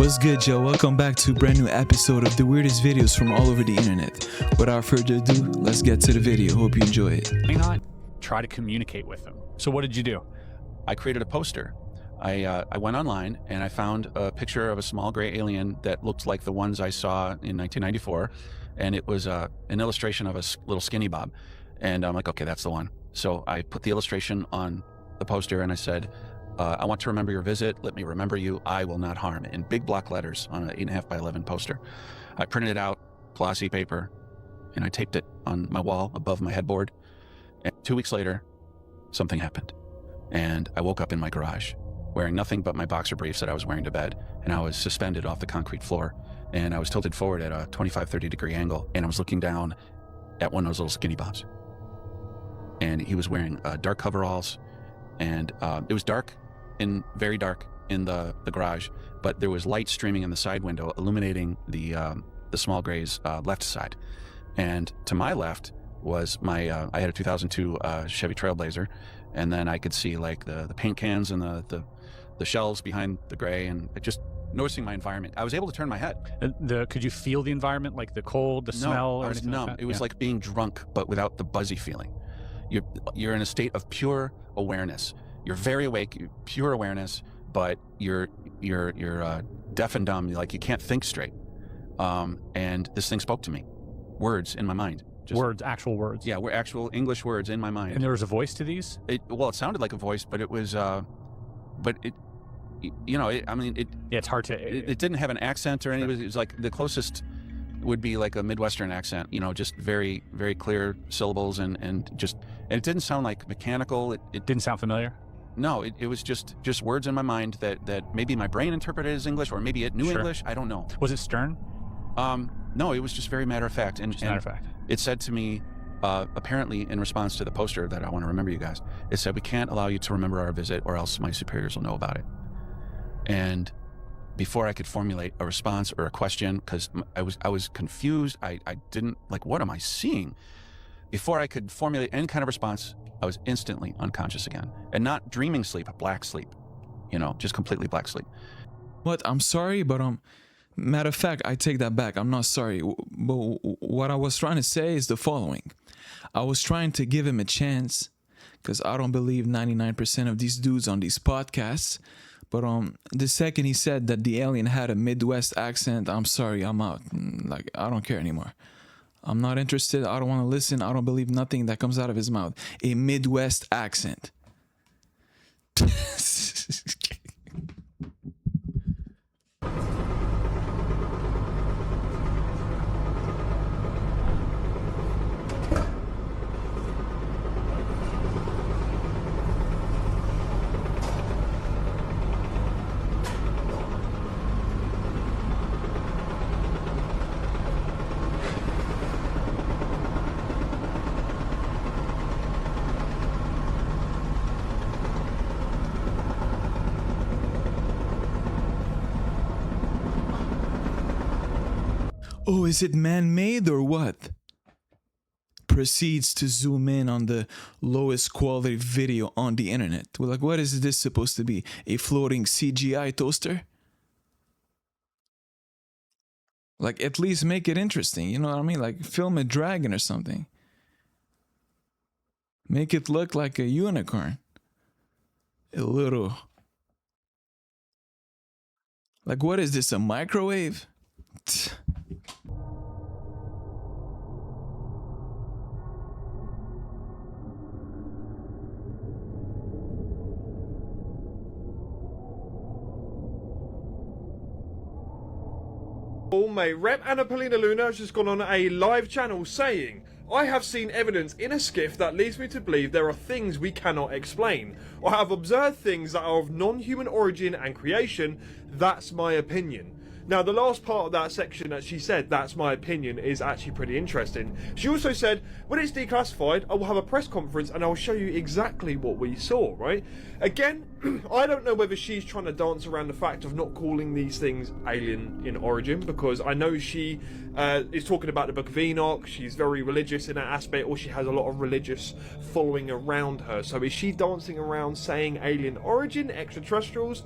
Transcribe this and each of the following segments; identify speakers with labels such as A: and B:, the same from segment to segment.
A: What's good, Joe? Welcome back to a brand new episode of the weirdest videos from all over the internet. Without further ado, let's get to the video. Hope you enjoy it.
B: Why not try to communicate with them? So what did you do?
C: I created a poster. I went online and I found a picture of a small gray alien that looked like the ones I saw in 1994. And it was an illustration of a little skinny Bob. And I'm like, okay, that's the one. So I put the illustration on the poster and I said, I want to remember your visit. Let me remember you. I will not harm, in big block letters on an 8.5 by 11 poster. I printed it out, glossy paper, and I taped it on my wall above my headboard. And 2 weeks later, something happened. And I woke up in my garage wearing nothing but my boxer briefs that I was wearing to bed. And I was suspended off the concrete floor. And I was tilted forward at a 25, 30 degree angle. And I was looking down at one of those little skinny Bobs. And he was wearing dark coveralls. And it was dark, very dark in the garage, but there was light streaming in the side window, illuminating the small gray's left side. And to my left was my I had a 2002 Chevy Trailblazer, and then I could see like the paint cans and the shelves behind the gray, and just noticing my environment. I was able to turn my head.
B: Could you feel the environment, like the cold, the smell?
C: No, I was numb. It was like being drunk, but without the buzzy feeling. You're in a state of pure awareness. You're very awake, pure awareness, but you're deaf and dumb. Like you can't think straight. And this thing spoke to me, words in my mind.
B: Words, actual words.
C: Yeah, actual English words in my mind.
B: And there was a voice to these?
C: It sounded like a voice, but it was,
B: it's hard to.
C: It didn't have an accent or anything. It was like the closest would be like a Midwestern accent, just very, very clear syllables and it didn't sound like mechanical. It
B: didn't sound familiar?
C: No, it was just words in my mind that maybe my brain interpreted as English, or maybe it knew English. I don't know.
B: Was it stern?
C: No, it was just very matter of fact.
B: Matter of fact.
C: It said to me, apparently in response to the poster that I want to remember you guys, it said, "We can't allow you to remember our visit or else my superiors will know about it." And before I could formulate a response or a question, because I was confused, I didn't, like, what am I seeing? Before I could formulate any kind of response, I was instantly unconscious again. And not dreaming sleep, black sleep. Just completely black sleep.
A: What? I'm sorry, but matter of fact, I take that back. I'm not sorry. But what I was trying to say is the following. I was trying to give him a chance, because I don't believe 99% of these dudes on these podcasts. But the second he said that the alien had a Midwest accent, I'm sorry, I'm out. Like, I don't care anymore. I'm not interested. I don't want to listen. I don't believe nothing that comes out of his mouth. A Midwest accent. Oh, is it man-made or what? Proceeds to zoom in on the lowest quality video on the internet. Well, like, what is this supposed to be? A floating CGI toaster? Like, at least make it interesting, you know what I mean? Like, film a dragon or something. Make it look like a unicorn. A little. Like, what is this, a microwave?
D: Mate, Rep Anna Polina Luna has just gone on a live channel saying, "I have seen evidence in a skiff that leads me to believe there are things we cannot explain. I have observed things that are of non-human origin and creation. That's my opinion." Now, the last part of that section that she said, "that's my opinion," is actually pretty interesting. She also said, "When it's declassified, I will have a press conference and I will show you exactly what we saw," right? Again, I don't know whether she's trying to dance around the fact of not calling these things alien in origin, because I know she is talking about the Book of Enoch. She's very religious in that aspect, or she has a lot of religious following around her. So is she dancing around saying alien origin, extraterrestrials,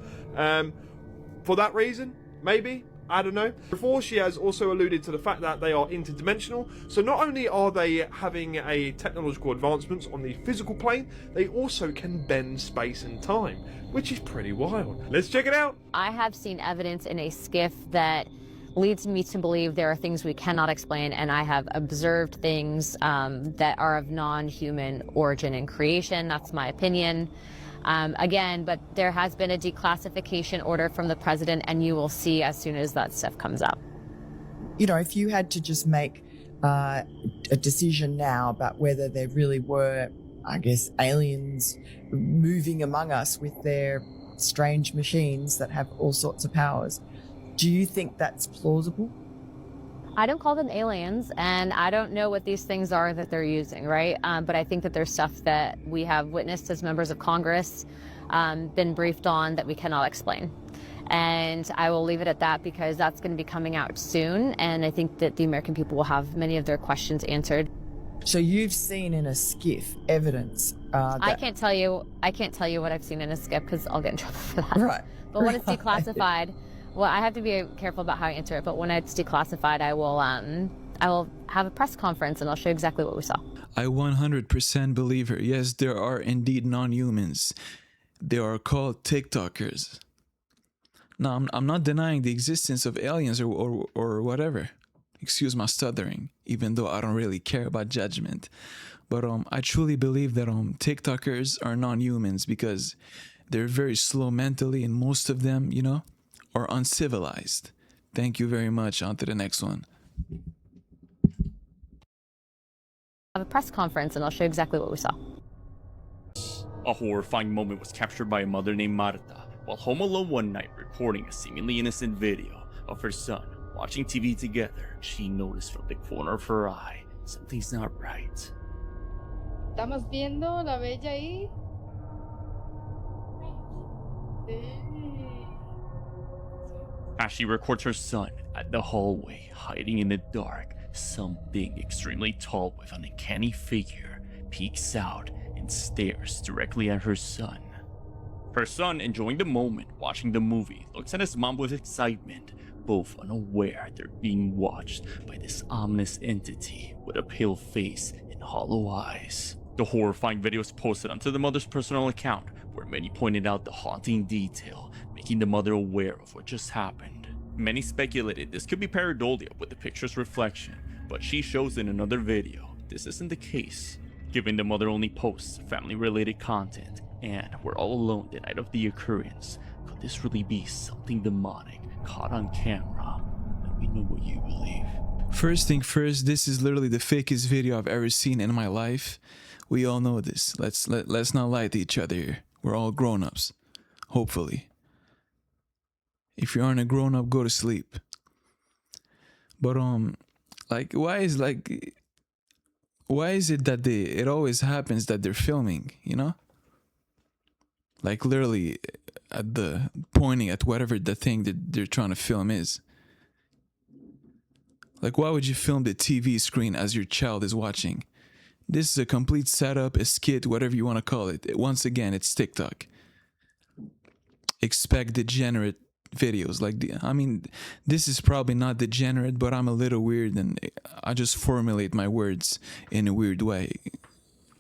D: for that reason? Maybe? I don't know. Before, she has also alluded to the fact that they are interdimensional, so not only are they having a technological advancements on the physical plane, they also can bend space and time, which is pretty wild. Let's check it out!
E: I have seen evidence in a skiff that leads me to believe there are things we cannot explain, and I have observed things that are of non-human origin and creation. That's my opinion. Again, but there has been a declassification order from the president, and you will see as soon as that stuff comes up.
F: You know, if you had to just make a decision now about whether there really were, I guess, aliens moving among us with their strange machines that have all sorts of powers, do you think that's plausible?
E: I don't call them aliens, and I don't know what these things are that they're using, right? But I think that there's stuff that we have witnessed as members of Congress, been briefed on, that we cannot explain. And I will leave it at that, because that's going to be coming out soon, and I think that the American people will have many of their questions answered.
F: So you've seen in a skiff evidence that...
E: I can't tell you what I've seen in a skiff, because I'll get in trouble for that.
F: Right.
E: But when it's declassified, well, I have to be careful about how I answer it, but when it's declassified, I will have a press conference and I'll show you exactly what we saw.
A: I 100% believe her. Yes, there are indeed non-humans. They are called TikTokers. Now, I'm not denying the existence of aliens or whatever. Excuse my stuttering, even though I don't really care about judgment. But I truly believe that TikTokers are non-humans, because they're very slow mentally, and most of them, you know, are uncivilized. Thank you very much. On to the next one.
E: I have a press conference and I'll show you exactly what we saw.
G: A horrifying moment was captured by a mother named Marta while home alone one night recording a seemingly innocent video of her son watching TV together. She noticed from the corner of her eye something's not right.
H: Estamos viendo la bella ahí.
G: As she records her son at the hallway, hiding in the dark, something extremely tall with an uncanny figure peeks out and stares directly at her son. Her son, enjoying the moment, watching the movie, looks at his mom with excitement, both unaware they're being watched by this ominous entity with a pale face and hollow eyes. The horrifying video is posted onto the mother's personal account, where many pointed out the haunting detail, making the mother aware of what just happened. Many speculated this could be pareidolia with the picture's reflection, but she shows in another video this isn't the case. Given the mother only posts family-related content, and we're all alone the night of the occurrence, could this really be something demonic caught on camera? Let me know what you believe.
A: First thing first, this is literally the fakest video I've ever seen in my life. We all know this. Let's not lie to each other here. We're all grown-ups. Hopefully. If you aren't a grown-up, go to sleep. But like, why is it that it always happens that they're filming, you know? Like literally at the pointing at whatever the thing that they're trying to film is. Like, why would you film the TV screen as your child is watching? This is a complete setup, a skit, whatever you want to call it. Once again, it's TikTok. Expect degenerate videos. This is probably not degenerate, but I'm a little weird and I just formulate my words in a weird way.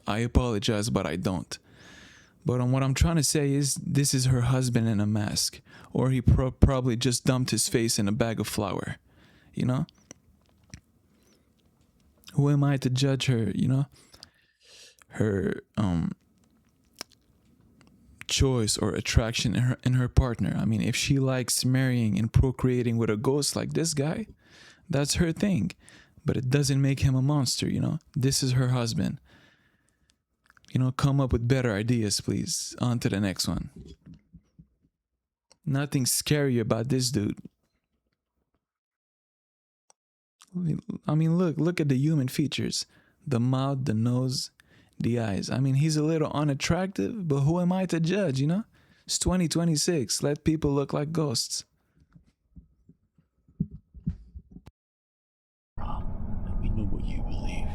A: I apologize, but I don't. But what I'm trying to say is, this is her husband in a mask. Or he probably just dumped his face in a bag of flour. You know? Who am I to judge her, you know? Her choice or attraction in her partner. I mean, if she likes marrying and procreating with a ghost like this guy, that's her thing. But it doesn't make him a monster, you know? This is her husband. You know, come up with better ideas, please. On to the next one. Nothing scary about this dude. I mean, look at the human features. The mouth, the nose, the eyes. I mean, he's a little unattractive, but who am I to judge, you know? It's 2026. Let people look like ghosts.
G: Let me know what you believe.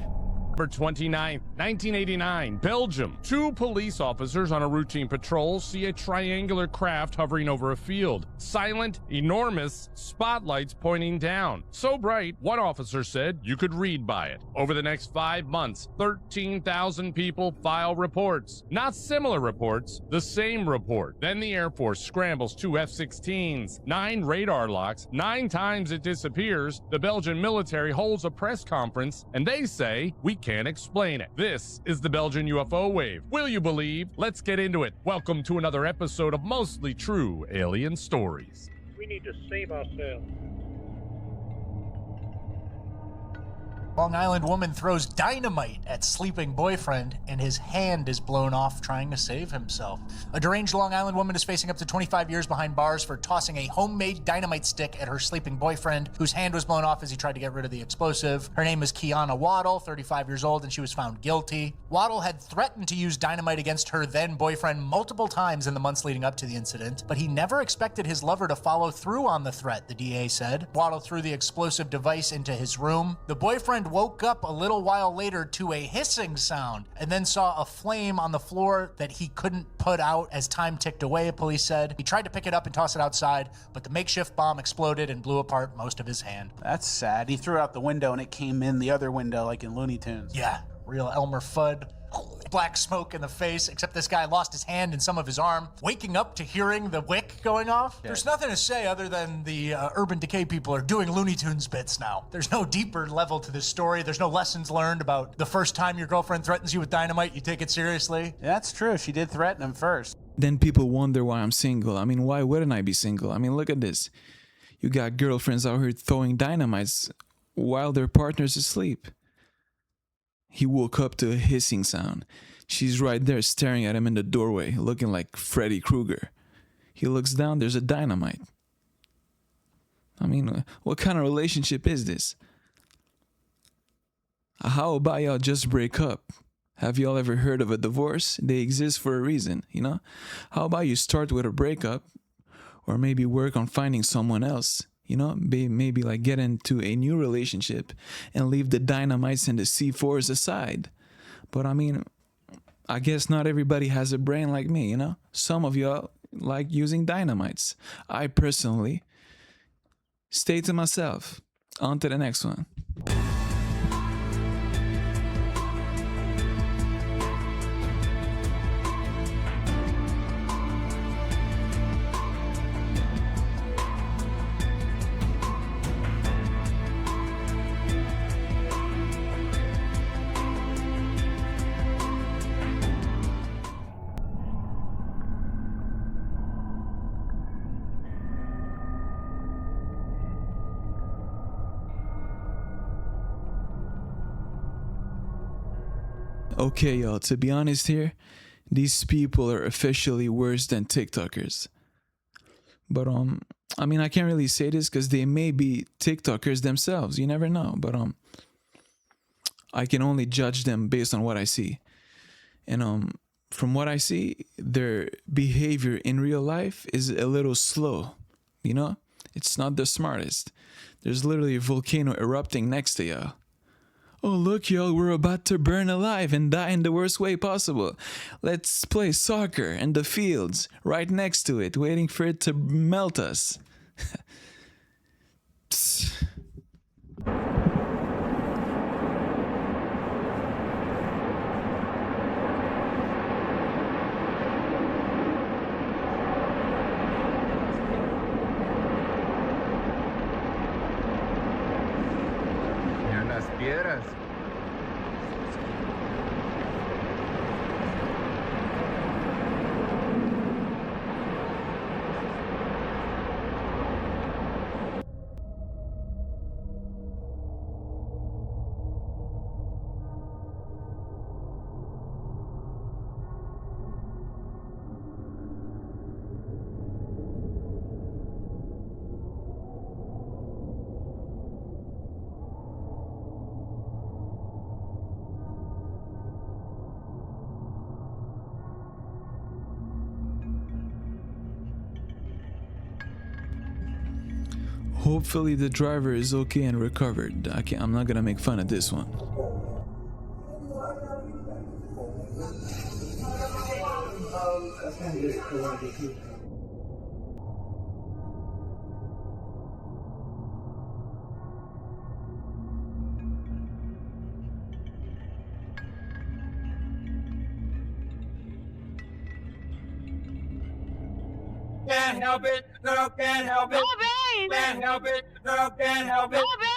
I: November 29th, 1989, Belgium. Two police officers on a routine patrol see a triangular craft hovering over a field. Silent, enormous, spotlights pointing down. So bright, one officer said you could read by it. Over the next 5 months, 13,000 people file reports. Not similar reports, the same report. Then the Air Force scrambles 2 F-16s, 9 radar locks, 9 times it disappears. The Belgian military holds a press conference, and they say, we can't explain it. This is the Belgian UFO wave. Will you believe? Let's get into it. Welcome to another episode of Mostly True Alien Stories.
J: We need to save ourselves.
K: Long Island woman throws dynamite at sleeping boyfriend and his hand is blown off trying to save himself. A deranged Long Island woman is facing up to 25 years behind bars for tossing a homemade dynamite stick at her sleeping boyfriend, whose hand was blown off as he tried to get rid of the explosive. Her name is Kiana Waddle, 35 years old, and she was found guilty. Waddle had threatened to use dynamite against her then boyfriend multiple times in the months leading up to the incident, but he never expected his lover to follow through on the threat, the DA said. Waddle threw the explosive device into his room. The boyfriend woke up a little while later to a hissing sound and then saw a flame on the floor that he couldn't put out as time ticked away, police said. He tried to pick it up and toss it outside, but the makeshift bomb exploded and blew apart most of his hand.
L: That's sad. He threw out the window and it came in the other window like in Looney Tunes.
K: Yeah, real Elmer Fudd. Black smoke in the face, except this guy lost his hand and some of his arm. Waking up to hearing the wick going off. Yeah. There's nothing to say other than the Urban Decay people are doing Looney Tunes bits now. There's no deeper level to this story. There's no lessons learned about the first time your girlfriend threatens you with dynamite, you take it seriously.
L: Yeah, that's true. She did threaten him first.
A: Then people wonder why I'm single. I mean, why wouldn't I be single? I mean, look at this. You got girlfriends out here throwing dynamites while their partner's asleep. He woke up to a hissing sound. She's right there staring at him in the doorway, looking like Freddy Krueger. He looks down, there's a dynamite. I mean, what kind of relationship is this? How about y'all just break up? Have y'all ever heard of a divorce? They exist for a reason, you know? How about you start with a breakup, or maybe work on finding someone else? You know, maybe like get into a new relationship and leave the dynamites and the C4s aside. But I mean, I guess not everybody has a brain like me, you know? Some of y'all like using dynamites. I personally stay to myself. On to the next one. Okay, y'all, to be honest here, these people are officially worse than TikTokers. But, I mean, I can't really say this because they may be TikTokers themselves. You never know. But, I can only judge them based on what I see. And, from what I see, their behavior in real life is a little slow. You know? It's not the smartest. There's literally a volcano erupting next to y'all. Oh, look, y'all, we're about to burn alive and die in the worst way possible. Let's play soccer in the fields right next to it, waiting for it to melt us.
M: Piedras.
A: Hopefully the driver is okay and recovered. I'm not gonna make fun of this one.
M: Can't help it, girl can't help it. Oh, baby. Can't help it, girl can't help it. Oh, baby.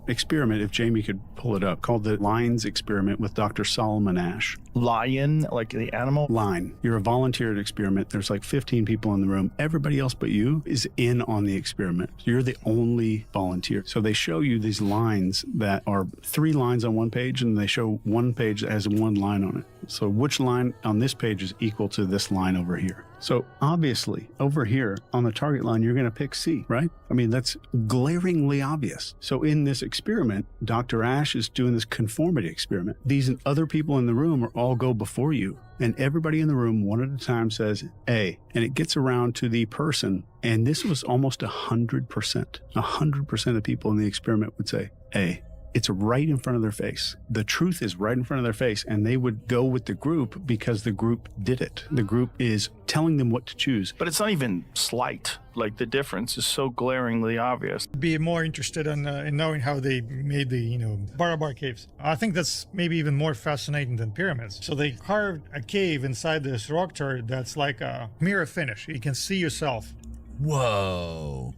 N: Experiment, if Jamie could pull it up, called the Lines Experiment with Dr. Solomon Asch.
O: Lion, like the animal?
N: Line. You're a volunteered experiment. There's like 15 people in the room. Everybody else but you is in on the experiment. You're the only volunteer. So they show you these lines that are 3 lines on one page, and they show one page that has 1 line on it. So which line on this page is equal to this line over here? So obviously, over here on the target line, you're going to pick C, right? I mean, that's glaringly obvious. So in this experiment, Dr. Asch is doing this conformity experiment. These other people in the room all go before you, and everybody in the room one at a time says A, and it gets around to the person, and this was almost 100%. 100% of people in the experiment would say A. It's right in front of their face. The truth is right in front of their face, and they would go with the group because the group did it. The group is telling them what to choose.
O: But it's not even slight. Like, the difference is so glaringly obvious.
P: Be more interested in knowing how they made the, Barabar caves. I think that's maybe even more fascinating than pyramids. So they carved a cave inside this rock turret that's like a mirror finish. You can see yourself.
Q: Whoa.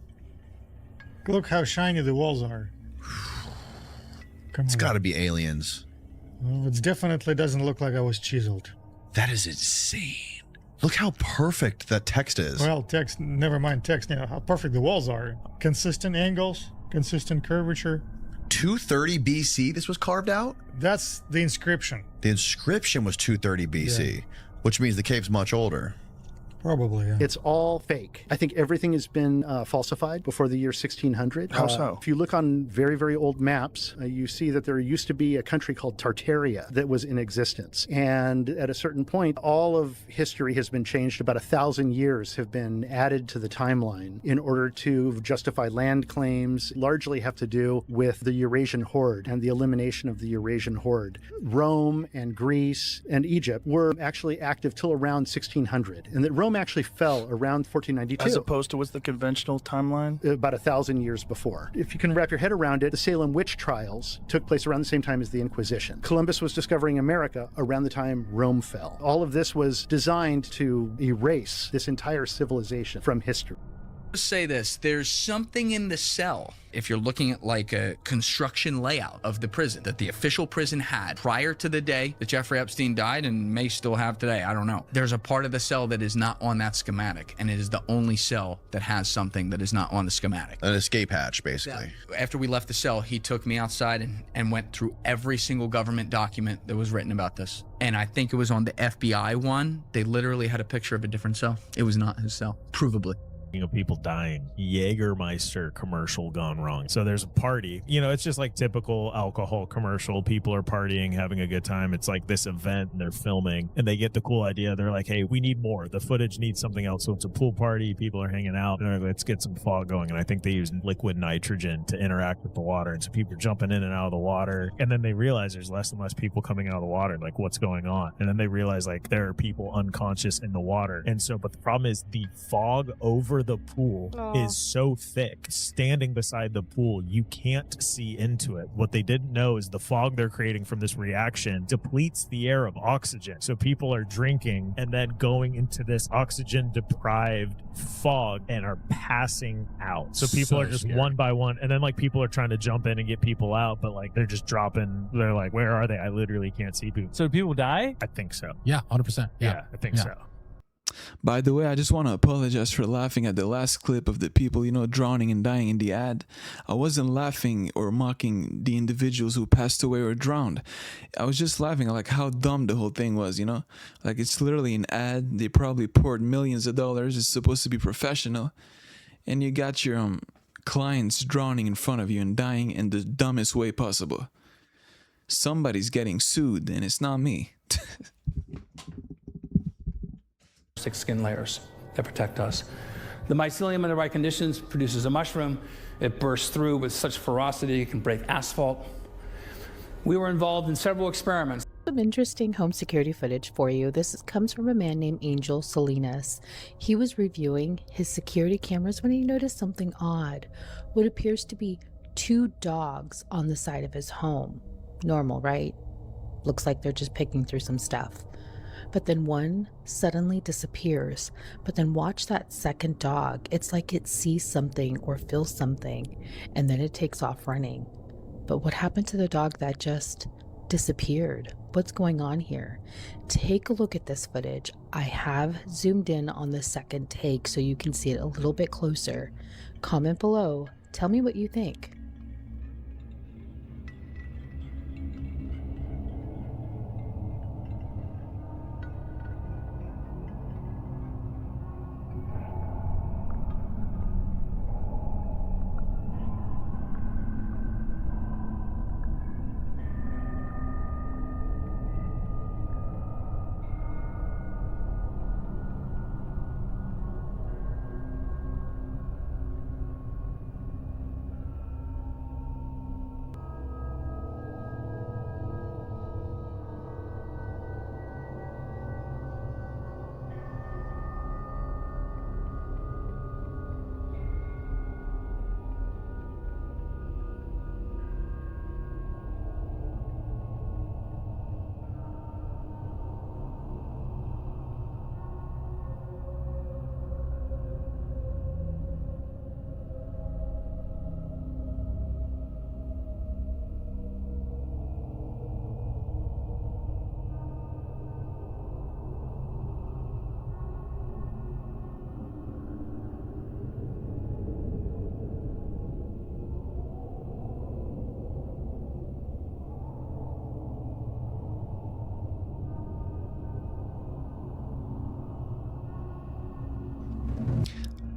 P: Look how shiny the walls are.
Q: It's got to be aliens.
P: Well, it definitely doesn't look like I was chiseled.
Q: That is insane. Look how perfect that text is.
P: Well, text, never mind text, how perfect the walls are. Consistent angles, consistent curvature.
Q: 230 BC this was carved out?
P: That's the inscription.
Q: The inscription was 230 BC, which means the cave's much older.
P: Probably, yeah.
R: It's all fake. I think everything has been falsified before the year 1600.
O: How so?
R: If you look on very, very old maps, you see that there used to be a country called Tartaria that was in existence. And at a certain point, all of history has been changed. About 1,000 years have been added to the timeline in order to justify land claims, largely have to do with the Eurasian horde and the elimination of the Eurasian horde. Rome and Greece and Egypt were actually active till around 1600. And that Rome actually fell around 1492.
O: As opposed to what's the conventional timeline?
R: About 1,000 years before. If you can wrap your head around it, the Salem witch trials took place around the same time as the Inquisition. Columbus was discovering America around the time Rome fell. All of this was designed to erase this entire civilization from history.
S: Say this, there's something in the cell, if you're looking at like a construction layout of the prison that the official prison had prior to the day that Jeffrey Epstein died and may still have today, I don't know. There's a part of the cell that is not on that schematic, and it is the only cell that has something that is not on the schematic.
Q: An escape hatch, basically.
S: Yeah. After we left the cell, he took me outside and went through every single government document that was written about this. And I think it was on the FBI one, they literally had a picture of a different cell. It was not his cell, provably.
T: People dying. Jägermeister commercial gone wrong. So there's a party. It's just like typical alcohol commercial. People are partying, having a good time. It's like this event and they're filming and they get the cool idea. They're like, hey, we need more. The footage needs something else. So it's a pool party. People are hanging out. And let's get some fog going. And I think they use liquid nitrogen to interact with the water. And so people are jumping in and out of the water. And then they realize there's less and less people coming out of the water. Like, what's going on? And then they realize like there are people unconscious in the water. And so, but the problem is the fog over the pool is so thick. Standing beside the pool, you can't see into it. What they didn't know is the fog they're creating from this reaction depletes the air of oxygen. So people are drinking and then going into this oxygen deprived fog and are passing out. So people are just scary. One by one. And then like people are trying to jump in and get people out, but like they're just dropping. They're like, where are they? I literally can't see people.
B: So people die?
T: I think so.
B: Yeah, 100%.
T: Yeah, I think so.
A: By the way, I just want to apologize for laughing at the last clip of the people, drowning and dying in the ad. I wasn't laughing or mocking the individuals who passed away or drowned. I was just laughing at like how dumb the whole thing was, Like it's literally an ad. They probably poured millions of dollars. It's supposed to be professional. And you got your clients drowning in front of you and dying in the dumbest way possible. Somebody's getting sued and it's not me.
U: 6 skin layers that protect us. The mycelium in the right conditions produces a mushroom. It bursts through with such ferocity it can break asphalt. We were involved in several experiments.
C: some interesting home security footage for you. This comes from a man named Angel Salinas. He was reviewing his security cameras when he noticed something odd. What appears to be 2 dogs on the side of his home. Normal, right? Looks like they're just picking through some stuff. But then one suddenly disappears. But then watch that second dog. It's like it sees something or feels something, and then it takes off running. But what happened to the dog that just disappeared? What's going on here? Take a look at this footage. I have zoomed in on the second take so you can see it a little bit closer. Comment below. Tell me what you think.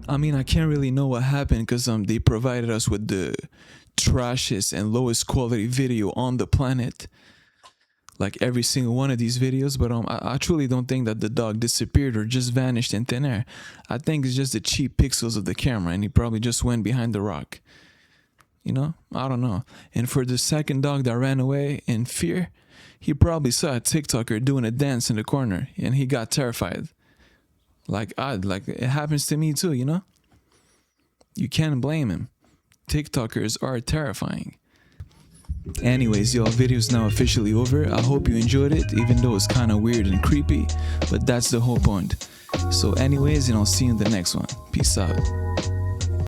A: I mean, I can't really know what happened because they provided us with the trashiest and lowest quality video on the planet, like every single one of these videos. But I truly don't think that the dog disappeared or just vanished in thin air. I think it's just the cheap pixels of the camera, and he probably just went behind the rock. You know, I don't know. And for the second dog that ran away in fear, he probably saw a TikToker doing a dance in the corner and he got terrified. Like it happens to me too, you know? You can't blame him. TikTokers are terrifying. Anyways, y'all, video's now officially over. I hope you enjoyed it, even though it's kind of weird and creepy, but that's the whole point. So anyways, and I'll see you in the next one. Peace out.